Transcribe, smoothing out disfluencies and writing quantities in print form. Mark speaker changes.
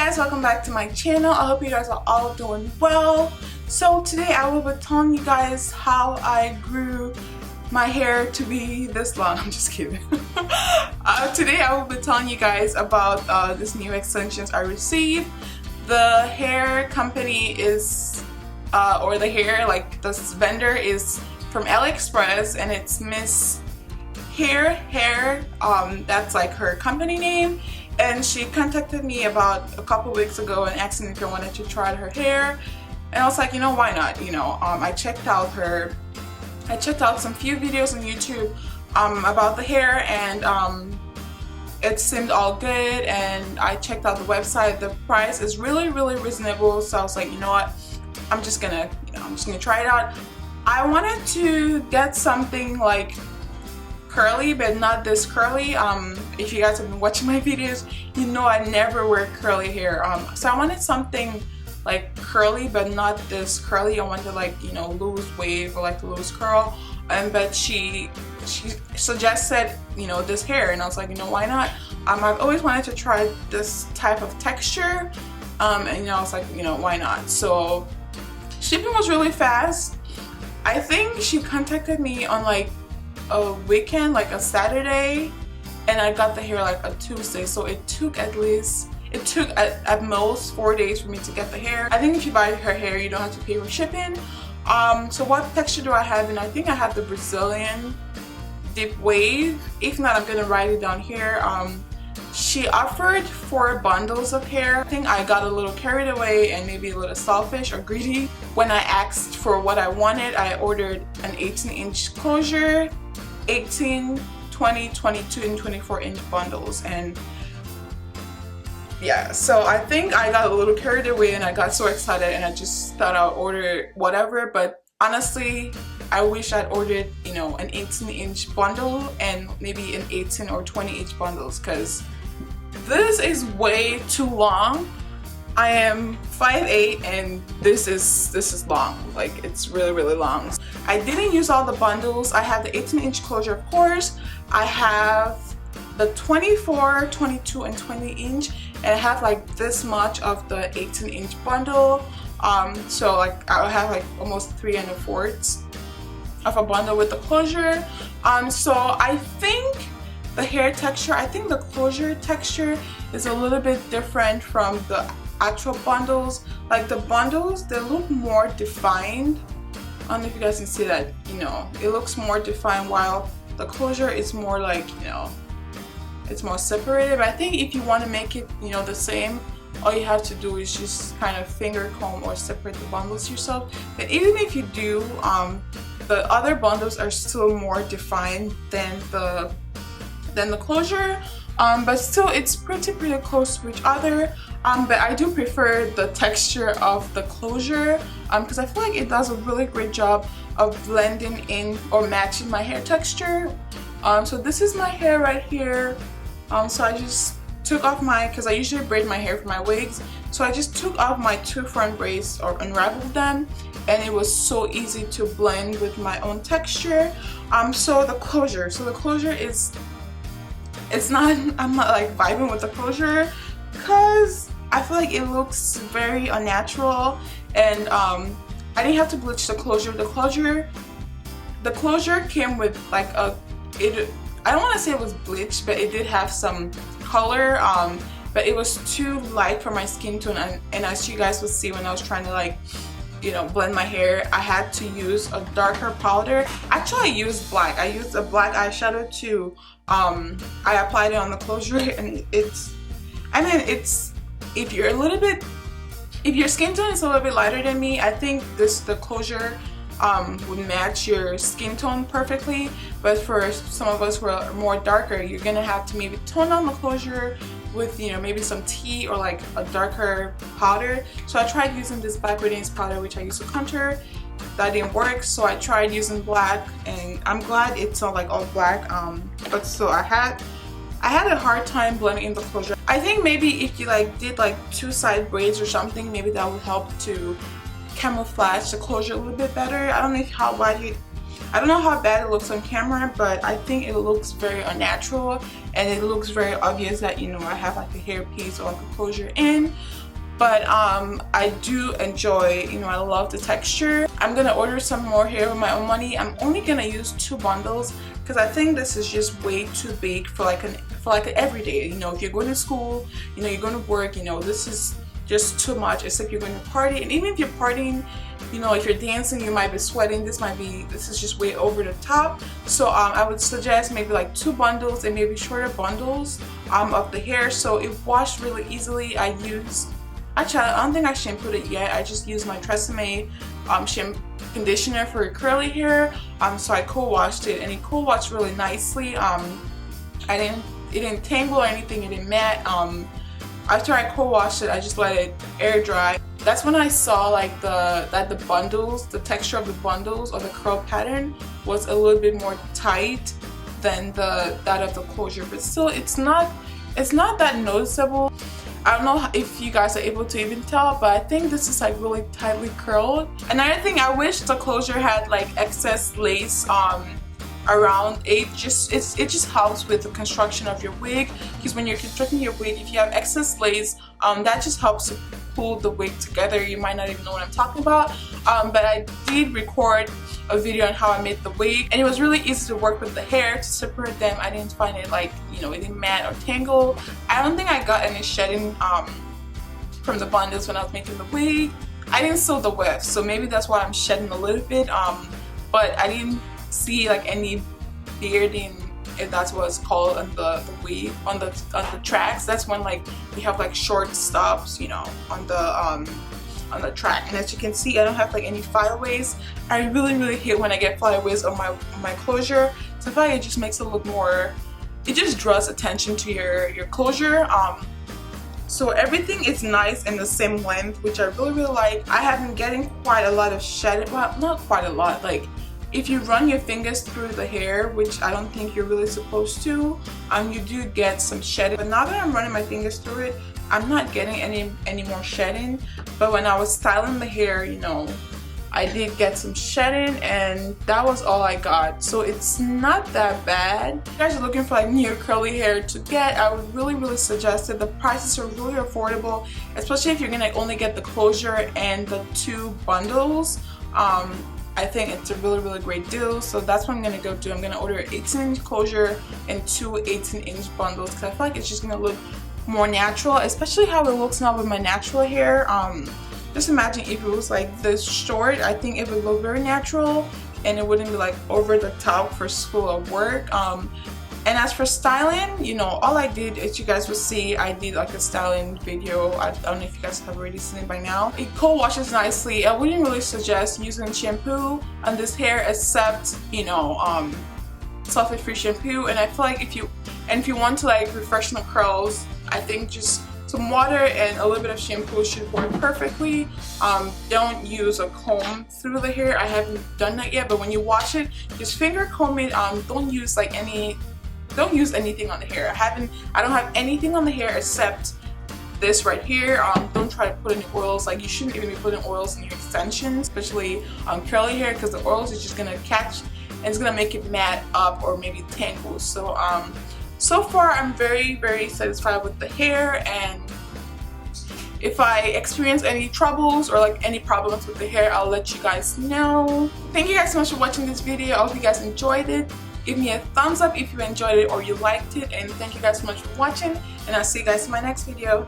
Speaker 1: guys, welcome back to my channel. I hope you guys are all doing well. So today I will be telling you guys how I grew my hair to be this long. I'm just kidding. Today I will be telling you guys about this new extensions I received. The hair company is or the hair, like this vendor is from AliExpress, and it's Miss Hair. That's like her company name. And she contacted me about a couple weeks ago and asked me if I wanted to try her hair, and I was like, you know, why not? You know, I checked out some few videos on YouTube about the hair, and it seemed all good. And I checked out the website. The price is really reasonable, so I was like, you know what, I'm just gonna try it out. I wanted to get something like curly, but not this curly. If you guys have been watching my videos, you know I never wear curly hair. So I wanted something like curly, but not this curly. I wanted like, you know, loose wave or like loose curl. But she suggested, you know, this hair, and I was like, you know, why not? I've always wanted to try this type of texture, and you know, I was like, you know, why not? So shipping was really fast. I think she contacted me on like a weekend, like a Saturday, and I got the hair like a Tuesday, so it took at most 4 days for me to get the hair. I think if you buy her hair, you don't have to pay for shipping. So what texture do I have? And I think I have the Brazilian deep wave. If not, I'm gonna write it down here. She offered 4 bundles of hair. I think I got a little carried away and maybe a little selfish or greedy. When I asked for what I wanted, I ordered an 18-inch closure, 18, 20, 22, and 24-inch bundles. And yeah, so I think I got a little carried away and I got so excited and I just thought I'll order whatever. But honestly, I wish I'd ordered, you know, an 18-inch bundle and maybe an 18 or 20-inch bundles, because this is way too long. I am 5'8" and this is long. Like, it's really long. I didn't use all the bundles. I have the 18-inch closure, of course. I have the 24, 22, and 20-inch, and I have like this much of the 18-inch bundle. So like I'll have like almost 3 1/4 of a bundle with the closure. So I think the hair texture, I think the closure texture is a little bit different from the actual bundles. Like the bundles, they look more defined. I don't know if you guys can see that, you know, it looks more defined, while the closure is more like, you know, it's more separated. But I think if you want to make it, you know, the same, all you have to do is just kind of finger comb or separate the bundles yourself. But even if you do, the other bundles are still more defined than the closure. But still, it's pretty close to each other. But I do prefer the texture of the closure, because I feel like it does a really great job of blending in or matching my hair texture. So this is my hair right here. So I just took off because I usually braid my hair for my wigs. So I just took off my 2 front braids or unraveled them, and it was so easy to blend with my own texture. So the closure is, I'm not like vibing with the closure, because I feel like it looks very unnatural, and I didn't have to bleach the closure. The closure came with like I don't want to say it was bleached, but it did have some color, but it was too light for my skin tone, and as you guys will see when I was trying to, like, you know, blend my hair, I had to use a darker powder. Actually, I used black. I used a black eyeshadow too. I applied it on the closure, and if your skin tone is a little bit lighter than me, I think the closure would match your skin tone perfectly. But for some of us who are more darker, you're gonna have to maybe tone down the closure with, you know, maybe some tea or like a darker powder. So I tried using this Black Radiance powder, which I used to contour. That didn't work, so I tried using black, and I'm glad it's not like all black. But still, I had a hard time blending in the closure. I think maybe if you like did like 2 side braids or something, maybe that would help to camouflage the closure a little bit better. I don't know how I don't know how bad it looks on camera, but I think it looks very unnatural, and it looks very obvious that, you know, I have like a hair piece or like a closure in. But I do enjoy, you know, I love the texture. I'm gonna order some more hair with my own money. I'm only gonna use 2 bundles because I think this is just way too big for like an everyday. You know, if you're going to school, you know, you're going to work, you know, this is just too much, except you're going to party. And even if you're partying, you know, if you're dancing, you might be sweating. This is just way over the top. So I would suggest maybe like 2 bundles and maybe shorter bundles of the hair, so it washed really easily. Actually, I don't think I shampooed it yet. I just used my Tresemme shampoo conditioner for your curly hair. So I co-washed it, and it co-washed really nicely. It didn't tangle or anything. It didn't matte. After I co-washed it, I just let it air dry. That's when I saw like that the bundles, the texture of the bundles or the curl pattern was a little bit more tight than that of the closure. But still, it's not that noticeable. I don't know if you guys are able to even tell, but I think this is like really tightly curled. Another thing, I wish the closure had like excess lace around it. It just helps with the construction of your wig, because when you're constructing your wig, if you have excess lace, that just helps to pull the wig together. You might not even know what I'm talking about, but I did record a video on how I made the wig, and it was really easy to work with the hair to separate them. I didn't find it like, you know, it didn't matte or tangle. I don't think I got any shedding from the bundles when I was making the wig. I didn't sew the weft, so maybe that's why I'm shedding a little bit, but I didn't see like any bearding, if that's what it's called, on the wig, on the tracks. That's when like you have like short stops, you know, on the track. And as you can see, I don't have like any flyaways. I really hate when I get flyaways on my closure. So I feel like it just makes it look more, it just draws attention to your closure. So everything is nice in the same length, which I really like. I have been getting quite a lot of shedding. Well, not quite a lot. Like, if you run your fingers through the hair, which I don't think you're really supposed to, you do get some shedding. But now that I'm running my fingers through it, I'm not getting any more shedding. But when I was styling the hair, you know, I did get some shedding, and that was all I got. So it's not that bad. If you guys are looking for like new curly hair to get, I would really suggest it. The prices are really affordable, especially if you're gonna only get the closure and the 2 bundles. I think it's a really great deal. So that's what I'm gonna go do. I'm gonna order an 18-inch closure and 2 18-inch bundles, because I feel like it's just gonna look more natural, especially how it looks now with my natural hair. Just imagine if it was like this short. I think it would look very natural, and it wouldn't be like over the top for school or work. And as for styling, you know, all I did, as you guys will see, I did like a styling video. I don't know if you guys have already seen it by now. It co-washes nicely. I wouldn't really suggest using shampoo on this hair, except, you know, sulfate-free shampoo. And I feel like if you want to like refresh the curls, I think just some water and a little bit of shampoo should work perfectly. Don't use a comb through the hair. I haven't done that yet, but when you wash it, just finger comb it. Don't use anything on the hair. I don't have anything on the hair except this right here. Don't try to put any oils. Like, you shouldn't even be putting oils in your extensions, especially on curly hair, because the oils is just gonna catch and it's gonna make it matte up or maybe tangle. So so far I'm very satisfied with the hair, and if I experience any troubles or like any problems with the hair, I'll let you guys know. Thank you guys so much for watching this video. I hope you guys enjoyed it. Give me a thumbs up if you enjoyed it or you liked it, and thank you guys so much for watching, and I'll see you guys in my next video.